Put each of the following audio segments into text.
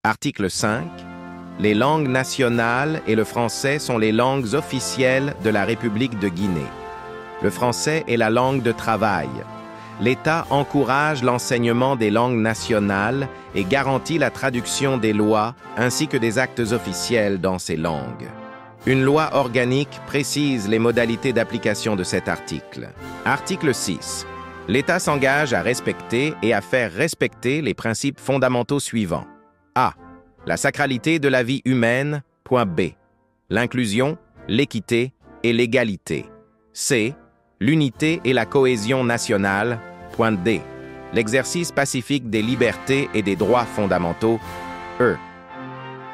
Article 5. Les langues nationales et le français sont les langues officielles de la République de Guinée. Le français est la langue de travail. L'État encourage l'enseignement des langues nationales et garantit la traduction des lois ainsi que des actes officiels dans ces langues. Une loi organique précise les modalités d'application de cet article. Article 6. L'État s'engage à respecter et à faire respecter les principes fondamentaux suivants. A. La sacralité de la vie humaine. Point B. L'inclusion, l'équité et l'égalité. C. L'unité et la cohésion nationale. Point D. L'exercice pacifique des libertés et des droits fondamentaux. E.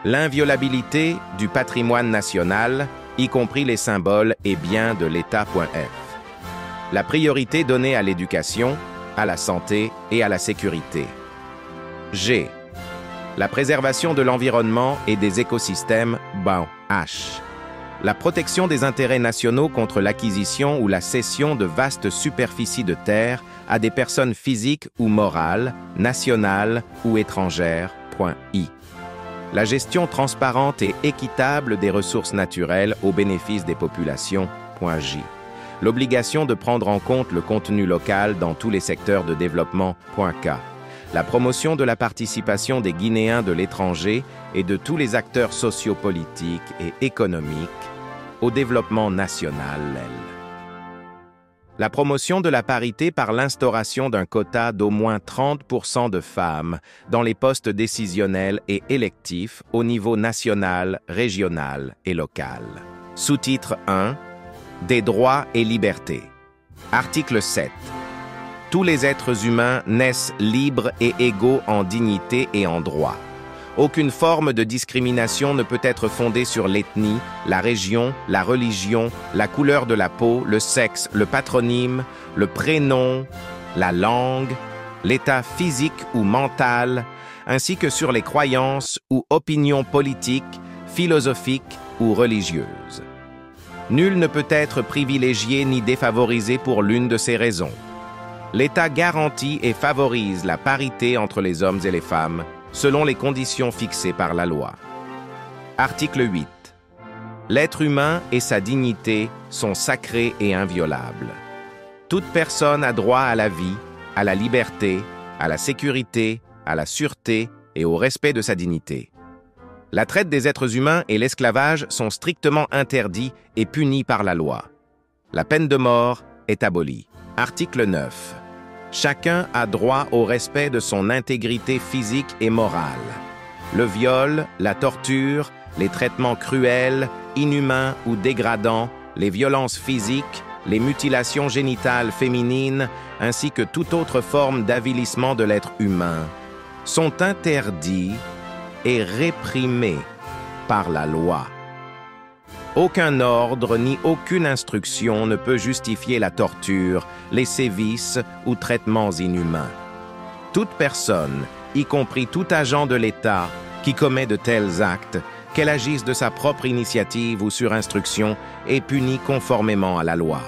L'inviolabilité du patrimoine national, y compris les symboles et biens de l'État. F. La priorité donnée à l'éducation, à la santé et à la sécurité. G. La préservation de l'environnement et des écosystèmes. H. La protection des intérêts nationaux contre l'acquisition ou la cession de vastes superficies de terre à des personnes physiques ou morales, nationales ou étrangères. I. La gestion transparente et équitable des ressources naturelles au bénéfice des populations. J. L'obligation de prendre en compte le contenu local dans tous les secteurs de développement. K. La promotion de la participation des Guinéens de l'étranger et de tous les acteurs sociopolitiques et économiques au développement national. La promotion de la parité par l'instauration d'un quota d'au moins 30% de femmes dans les postes décisionnels et électifs au niveau national, régional et local. Sous-titre 1. Des droits et libertés. Article 7. Tous les êtres humains naissent libres et égaux en dignité et en droit. Aucune forme de discrimination ne peut être fondée sur l'ethnie, la région, la religion, la couleur de la peau, le sexe, le patronyme, le prénom, la langue, l'état physique ou mental, ainsi que sur les croyances ou opinions politiques, philosophiques ou religieuses. Nul ne peut être privilégié ni défavorisé pour l'une de ces raisons. L'État garantit et favorise la parité entre les hommes et les femmes, selon les conditions fixées par la loi. Article 8. L'être humain et sa dignité sont sacrés et inviolables. Toute personne a droit à la vie, à la liberté, à la sécurité, à la sûreté et au respect de sa dignité. La traite des êtres humains et l'esclavage sont strictement interdits et punis par la loi. La peine de mort est abolie. Article 9. Chacun a droit au respect de son intégrité physique et morale. Le viol, la torture, les traitements cruels, inhumains ou dégradants, les violences physiques, les mutilations génitales féminines, ainsi que toute autre forme d'avilissement de l'être humain, sont interdits et réprimés par la loi. Aucun ordre ni aucune instruction ne peut justifier la torture, les sévices ou traitements inhumains. Toute personne, y compris tout agent de l'État, qui commet de tels actes, qu'elle agisse de sa propre initiative ou sur instruction, est punie conformément à la loi.